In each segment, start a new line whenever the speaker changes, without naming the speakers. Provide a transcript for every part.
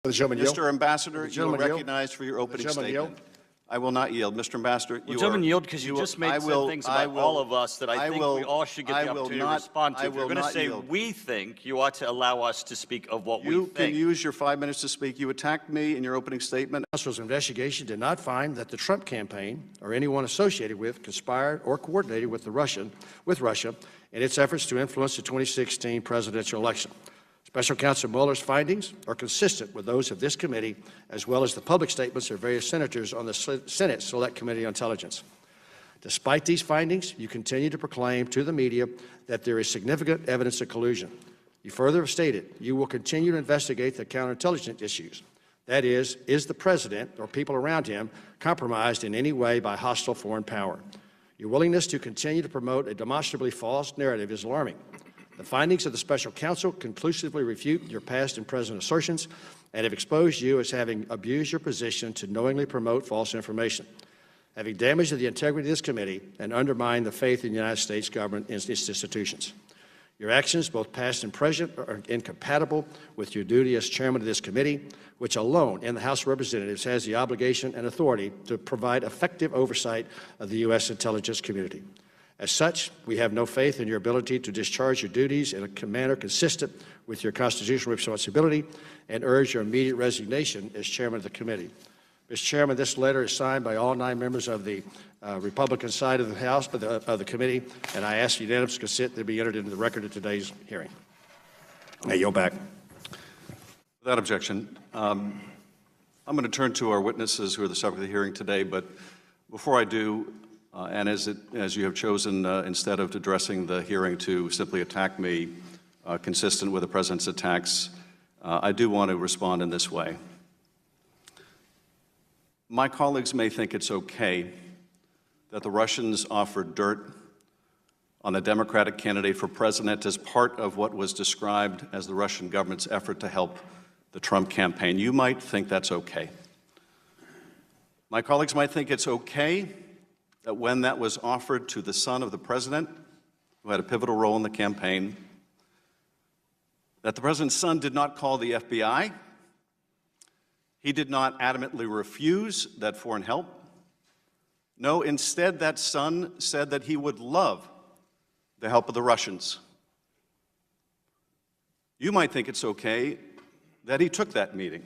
The gentleman yield.
Mr. Ambassador, you are
yield.
recognized for your opening statement.
Yield.
I will not yield. Mr. Ambassador,
Well, gentlemen, yield because you just made some things about all of us that I think we all should get the opportunity to respond to. If you're going to say we think, you ought to allow us to speak of what we think.
You can use your 5 minutes to speak. You attacked me in your opening statement.
Council's investigation did not find that the Trump campaign or anyone associated with conspired or coordinated with Russia in its efforts to influence the 2016 presidential election. Special Counsel Mueller's findings are consistent with those of this committee, as well as the public statements of various senators on the Senate Select Committee on Intelligence. Despite these findings, you continue to proclaim to the media that there is significant evidence of collusion. You further have stated you will continue to investigate the counterintelligence issues. That is the president or people around him compromised in any way by hostile foreign power? Your willingness to continue to promote a demonstrably false narrative is alarming. The findings of the Special Counsel conclusively refute your past and present assertions and have exposed you as having abused your position to knowingly promote false information, having damaged the integrity of this committee and undermined the faith in the United States government and its institutions. Your actions, both past and present, are incompatible with your duty as chairman of this committee, which alone in the House of Representatives has the obligation and authority to provide effective oversight of the U.S. intelligence community. As such, we have no faith in your ability to discharge your duties in a manner consistent with your constitutional responsibility and urge your immediate resignation as chairman of the committee. Mr. Chairman, this letter is signed by all 9 members of the Republican side of the House, of the committee, and I ask unanimous consent to be entered into the record of today's hearing. I yield back.
Without objection, I'm going to turn to our witnesses who are the subject of the hearing today, but before I do, and as you have chosen, instead of addressing the hearing to simply attack me, consistent with the President's attacks, I do want to respond in this way. My colleagues may think it's okay that the Russians offered dirt on the Democratic candidate for president as part of what was described as the Russian government's effort to help the Trump campaign. You might think that's okay. My colleagues might think it's okay that when that was offered to the son of the president, who had a pivotal role in the campaign, that the president's son did not call the FBI. He did not adamantly refuse that foreign help. No, instead, that son said that he would love the help of the Russians. You might think it's okay that he took that meeting.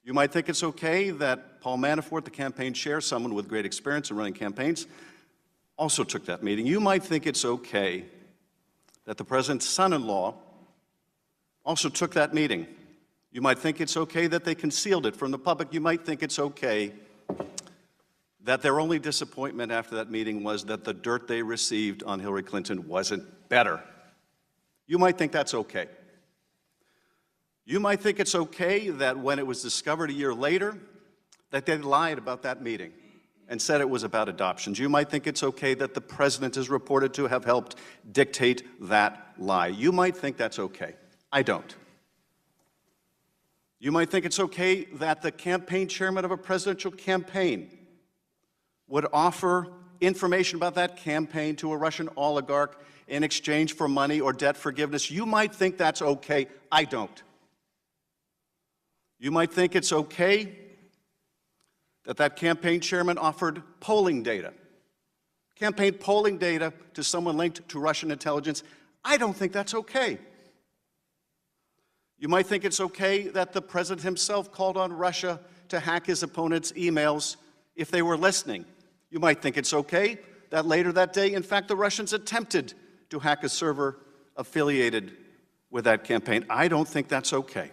You might think it's okay that Paul Manafort, the campaign chair, someone with great experience in running campaigns, also took that meeting. You might think it's okay that the president's son-in-law also took that meeting. You might think it's okay that they concealed it from the public. You might think it's okay that their only disappointment after that meeting was that the dirt they received on Hillary Clinton wasn't better. You might think that's okay. You might think it's okay that when it was discovered a year later that they lied about that meeting and said it was about adoptions. You might think it's okay that the president is reported to have helped dictate that lie. You might think that's okay. I don't. You might think it's okay that the campaign chairman of a presidential campaign would offer information about that campaign to a Russian oligarch in exchange for money or debt forgiveness. You might think that's okay. I don't. You might think it's okay that that campaign chairman offered polling data, campaign polling data to someone linked to Russian intelligence. I don't think that's okay. You might think it's okay that the president himself called on Russia to hack his opponent's emails if they were listening. You might think it's okay that later that day, in fact, the Russians attempted to hack a server affiliated with that campaign. I don't think that's okay.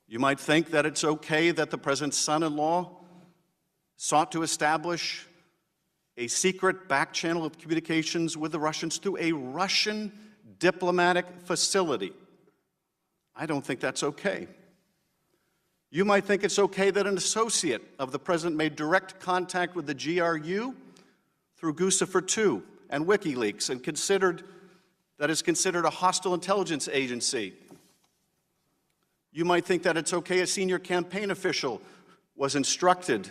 You might think that it's okay that the president's son-in-law sought to establish a secret back channel of communications with the Russians through a Russian diplomatic facility. I don't think that's okay. You might think it's okay that an associate of the president made direct contact with the GRU through Guccifer II and WikiLeaks and is considered a hostile intelligence agency. You might think that it's okay a senior campaign official was instructed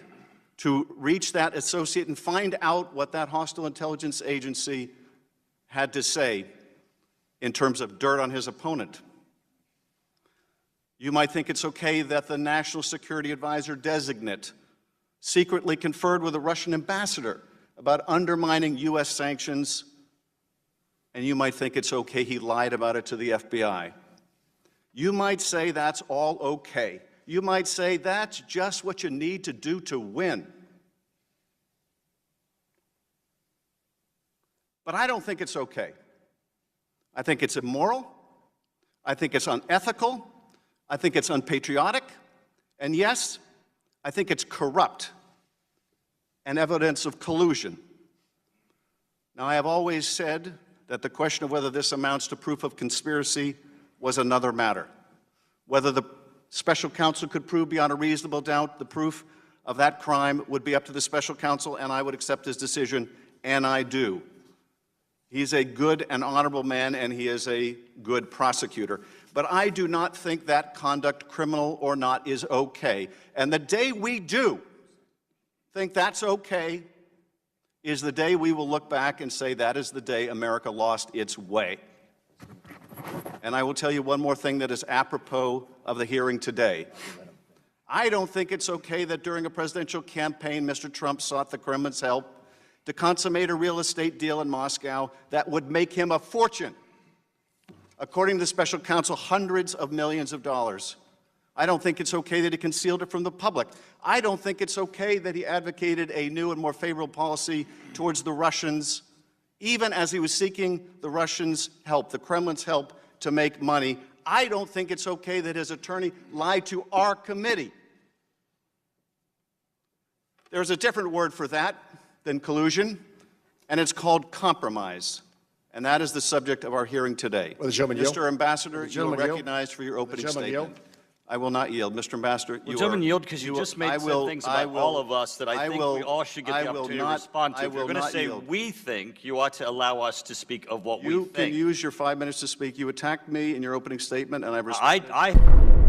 to reach that associate and find out what that hostile intelligence agency had to say in terms of dirt on his opponent. You might think it's okay that the National Security Advisor designate secretly conferred with a Russian ambassador about undermining U.S. sanctions, and you might think it's okay he lied about it to the FBI. You might say that's all okay. You might say that's just what you need to do to win. But I don't think it's okay. I think it's immoral. I think it's unethical. I think it's unpatriotic. And yes, I think it's corrupt and evidence of collusion. Now, I have always said that the question of whether this amounts to proof of conspiracy was another matter. Whether the special counsel could prove beyond a reasonable doubt the proof of that crime would be up to the special counsel, and I would accept his decision, and I do. He's a good and honorable man, and he is a good prosecutor. But I do not think that conduct, criminal or not, is okay. And the day we do think that's okay is the day we will look back and say that is the day America lost its way. And I will tell you one more thing that is apropos of the hearing today. I don't think it's okay that during a presidential campaign, Mr. Trump sought the Kremlin's help to consummate a real estate deal in Moscow that would make him a fortune. According to the special counsel, hundreds of millions of dollars. I don't think it's okay that he concealed it from the public. I don't think it's okay that he advocated a new and more favorable policy towards the Russians, even as he was seeking the Russians' help, the Kremlin's help to make money. I don't think it's okay that his attorney lied to our committee. There's a different word for that than collusion, and it's called compromise. And that is the subject of our hearing today. Mr. Ambassador, you are recognized for your opening statement. I will not yield. Mr. Ambassador, you
gentlemen, yield because you just made some things about all of us that I think we all should get the opportunity to respond to. If you're going to say we think, you ought to allow us to speak of what we think.
You can use your 5 minutes to speak. You attacked me in your opening statement, and I respect it.